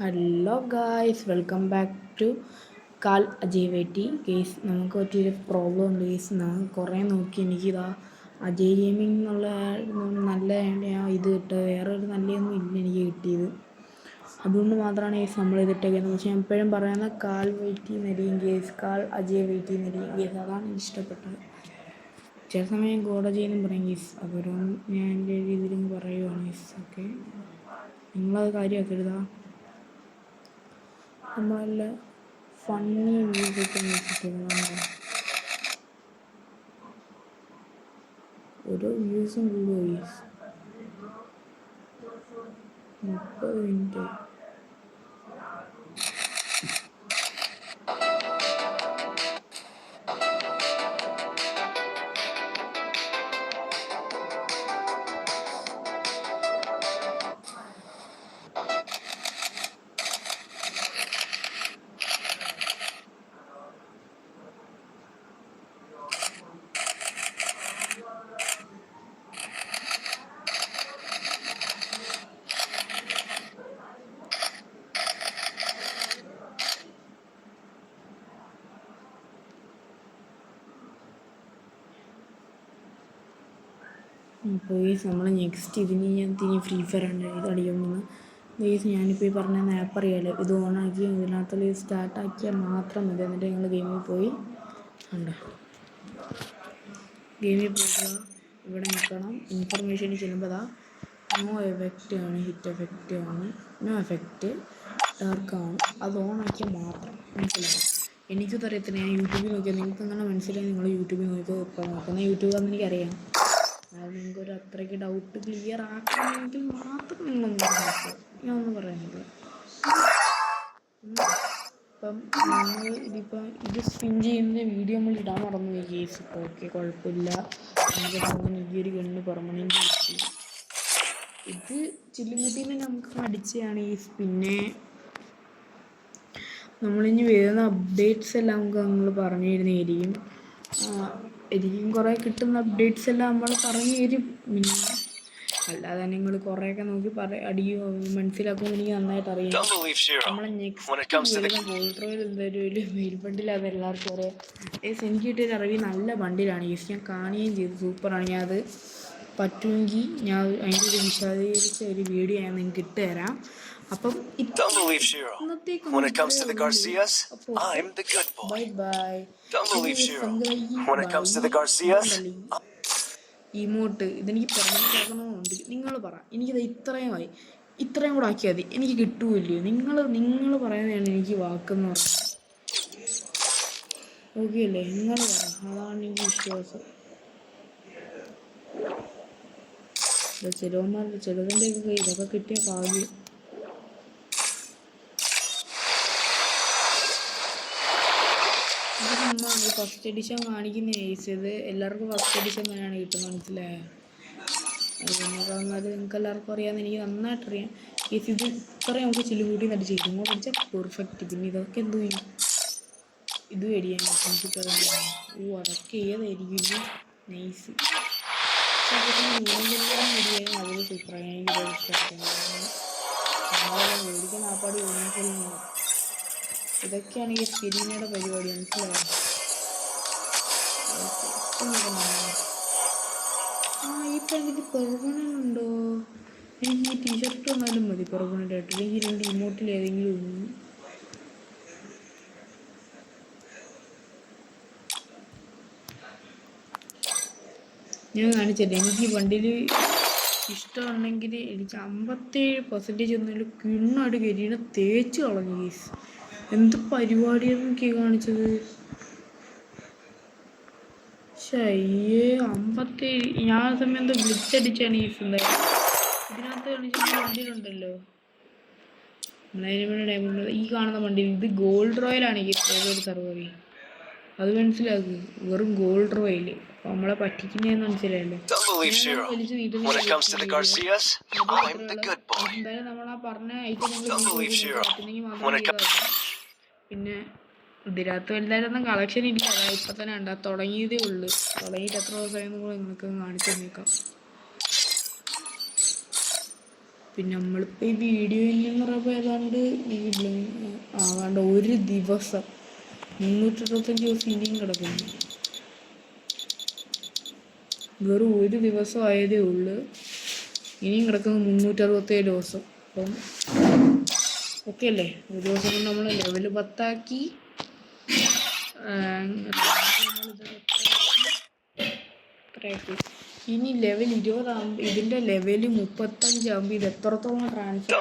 Hello guys, welcome back to കാൽ Ajay വേട്ടി. Case നമുക്ക് പറ്റിയൊരു പ്രോബ്ലം ഉണ്ട്. കേസ് ഞാൻ കുറേ നോക്കി, എനിക്കിതാ അജയ് ഗെയിമിംഗ് എന്നുള്ള നല്ല ഇത് കിട്ടുക, വേറെ ഒരു നല്ലതൊന്നും ഇല്ല എനിക്ക് കിട്ടിയത്. അതുകൊണ്ട് മാത്രമാണ് കേസ് നമ്മൾ ഇതിട്ടേക്കുന്നത്. പക്ഷേ ഞാൻ എപ്പോഴും പറയുന്ന കാൽ വെയിറ്റി എന്നരിക്കും കേസ്, കാൽ അജയ് വെയിറ്റി എന്നരിക്കും കേസ്. അതാണ് എനിക്ക് ഇഷ്ടപ്പെട്ടത്. ചില സമയം ഗോഡജയെന്നും പറയും കേസ്. അതൊരു ഞാൻ എൻ്റെ രീതിയിലും പറയുവാണ് കേസ്. ഓക്കെ, നിങ്ങളത് കാര്യമാക്കരുതാ. നമ്മളല്ല ഫണ്ണി മ്യൂസിക്ക് വെച്ചിട്ടുള്ളതാണ്. ഓരോ വ്യൂസും കൂടുകയോ 30 മിനിറ്റ്. അപ്പോൾ നമ്മൾ നെക്സ്റ്റ് ഇതിന് ഫ്രീ ഫയർ ഉണ്ട്, ഇത് അടിക്കുമെന്ന് ഗെയ്സ്. ഞാനിപ്പോൾ ഈ പറഞ്ഞ ആപ്പ് അറിയാമല്ലോ, ഇത് ഓണാക്കി ഇതിനകത്തുള്ള സ്റ്റാർട്ടാക്കിയാൽ മാത്രം മതി. എന്നിട്ട് നിങ്ങൾ ഗെയിമിൽ പോയി ഉണ്ട്, ഗെയിമിൽ പോവുക, ഇവിടെ നിൽക്കണം. ഇൻഫർമേഷനിൽ ചെല്ലുമ്പോൾ നോ എഫക്റ്റ് ആണ്, ഹിറ്റ് എഫക്റ്റ് ആണ്, നോ എഫക്റ്റ് ഡാർക്കാണ്. അത് ഓണാക്കിയാൽ മാത്രം മനസ്സിലാവും. എനിക്കത് അറിയത്തില്ല, ഞാൻ യൂട്യൂബിൽ നോക്കിയാൽ. നിങ്ങൾക്ക് അങ്ങനെ മനസ്സിലായി, നിങ്ങൾ യൂട്യൂബിൽ നോക്കിയാൽ ഇപ്പോൾ നോക്കുന്ന യൂട്യൂബാണെന്ന് എനിക്കറിയാം. അത് നിങ്ങൾക്കൊരു അത്രയ്ക്ക് ഡൗട്ട് ക്ലിയർ ആക്കണമെങ്കിൽ മാത്രം നിങ്ങളൊന്നും നോക്കുക. ഞാൻ ഒന്നും പറയുന്നില്ല. ഇപ്പം നമ്മൾ ഇത് സ്പിൻ ചെയ്യുന്ന വീഡിയോ നമ്മൾ ഇടാൻ മറന്നു പോയി കേസ്. ഓക്കെ, കുഴപ്പമില്ല. നമുക്ക് അങ്ങനെ ഈ ഒരു ഗണ്ണ് പെർമനൻ്റ് കിട്ടി. ഇത് ചില്ലുമുട്ടീനെ നമുക്ക് അടിച്ചതാണ് ഈ. പിന്നെ നമ്മളിനി വരുന്ന അപ്ഡേറ്റ്സ് എല്ലാം നമുക്ക് നമ്മൾ പറഞ്ഞു തരുന്നതായിരിക്കും. കുറേ കിട്ടുന്ന അപ്ഡേറ്റ്സ് എല്ലാം നമ്മൾ പറഞ്ഞു തരും. അല്ലാതെ നിങ്ങൾ കുറേയൊക്കെ നോക്കി അടിയോ മനസ്സിലാക്കുമ്പോൾ എനിക്ക് നന്നായിട്ട് അറിയാം. നമ്മളെ നെക്സ്റ്റ് വരുന്ന ബോൾട്രോയിൽ എന്തൊരു വലിയ മെയിൽ ബണ്ടിൽ, അത് എല്ലാവർക്കും അറിയാം. എനിക്ക് കിട്ടിയൊരു അറിവ് നല്ല ബണ്ടിലാണ് യെസ്. ഞാൻ കാണുകയും ചെയ്തു, സൂപ്പറാണ്. ഞാൻ അത് പറ്റുമെങ്കിൽ ഞാൻ അതിൻ്റെ ഒരു വിശദീകരിച്ച ഒരു വീഡിയോ ഞാൻ നിങ്ങൾക്ക് ഇട്ടുതരാം. അപ്പം ബൈ ബൈ. ഇമോട്ട് ഇതെനിക്ക് പെർമനൻ്റ് ആക്കണമെന്നുണ്ട്. നിങ്ങൾ പറ, എനിക്കിത് ഇത്രയും കൂടെ ആക്കിയാൽ മതി, എനിക്ക് കിട്ടുമല്ലയോ? നിങ്ങൾ പറയുന്നതാണ് എനിക്ക് വാക്കെന്ന് പറഞ്ഞാൽ. ഓക്കെ അല്ലേ? നിങ്ങൾ പറ, അതാണ് എനിക്ക് വിശ്വാസം. ചിലതിൻ്റെയൊക്കെ ഇതൊക്കെ കിട്ടിയ ഭാഗ്യം. ഫസ്റ്റ് എഡിഷൻ കാണിക്കുന്ന ഏസ്. ഇത് എല്ലാവർക്കും ഫസ്റ്റ് എഡിഷൻ തന്നെയാണ് കിട്ടുന്നത്, മനസ്സിലായോ? അത് നിങ്ങൾക്ക് എല്ലാവർക്കും അറിയാമെന്ന് എനിക്ക് നന്നായിട്ടറിയാം. ഏസ് ഇത് ഇത്രയും നമുക്ക് ചില്ലുകൂട്ടി നടിച്ച് ഇങ്ങോട്ട് അടിച്ചാൽ പെർഫെക്റ്റ്. പിന്നെ ഇതൊക്കെ എന്തു ചെയ്യും? ഇത് മേടിയാൻ എനിക്ക് അതൊക്കെ ഏതായിരിക്കും നൈസ്. മേടിയാലും അതിൽ സൂപ്പറായി. എനിക്ക് മേടിക്കുന്ന ആപ്പാടി ഓണിക്കലിന്. ഇതൊക്കെയാണ് ഈ സ്കിരീനയുടെ പരിപാടി, മനസ്സിലായോ? ഇപ്പം എനിക്ക് പെർമനൻ്റ് ഉണ്ടോ? എനിക്ക് ഈ ടീഷർട്ട് വന്നാലും മതി പെർമനൻ്റ് ആയിട്ട്. അല്ലെങ്കിൽ 2 ഇമോട്ടിൽ ഏതെങ്കിലും ഒന്ന്. ഞാൻ കാണിച്ചല്ലേ, എനിക്ക് ഈ വണ്ടിയിൽ ഇഷ്ടമുണ്ടെങ്കിൽ എനിക്ക് 57% ഒന്നും കിണ്ണായിട്ട് കരിയണ തേച്ച് കളഞ്ഞു കേസ്. എന്ത് പരിപാടിയാണെന്നൊക്കെ കാണിച്ചത്. ശയ്യേ 57. ഞാൻ സമയം എന്തോ ഗ്ലിച്ചടിച്ചാണ് ഈ ഇതിനകത്ത് കാണിച്ച വണ്ടിയിലുണ്ടല്ലോ ഡയമണ്ട്, ഈ കാണുന്ന വണ്ടിയിൽ. ഇത് ഗോൾഡ് റോയലാണ് ഈ ഏതൊരു സർവറി. അത് മനസ്സിലാക്കുക, വെറും ഗോൾഡ് റോയൽ. അപ്പോൾ നമ്മളെ പറ്റിക്കുന്നതെന്ന് മനസ്സിലായല്ലോ. എന്തായാലും നമ്മളാ പറഞ്ഞ ഐറ്റം പിന്നെ ഇതിനകത്ത് വലുതായിട്ടൊന്നും കളക്ഷൻ ഇല്ല. അതാ ഇപ്പം തന്നെ ഉണ്ട്, തുടങ്ങിയതേ ഉള്ളൂ. തുടങ്ങിയിട്ട് എത്ര ദിവസമായെന്ന് കൂടെ നിങ്ങൾക്ക് കാണിച്ചു തന്നേക്കാം. പിന്നെ നമ്മളിപ്പോൾ ഈ വീഡിയോയിൽ എന്ന് പറയുമ്പോൾ ഏതാണ്ട് ആവാണ്ട് ഒരു ദിവസം 365 ദിവസം ഇനിയും കിടക്കുന്നു. വെറും ഒരു ദിവസം ആയതേ ഉള്ളൂ, ഇനിയും കിടക്കുന്നത് 367 ദിവസം. അപ്പം ഓക്കെ അല്ലേ? ഒരു ദിവസം കൊണ്ട് നമ്മൾ ലെവൽ 10 ഇനി ലെവൽ 20 ആകുമ്പോൾ ഇതിൻ്റെ ലെവൽ 35 ആകുമ്പോൾ ഇത് എത്രത്തോളം ട്രാൻസ്ഫർ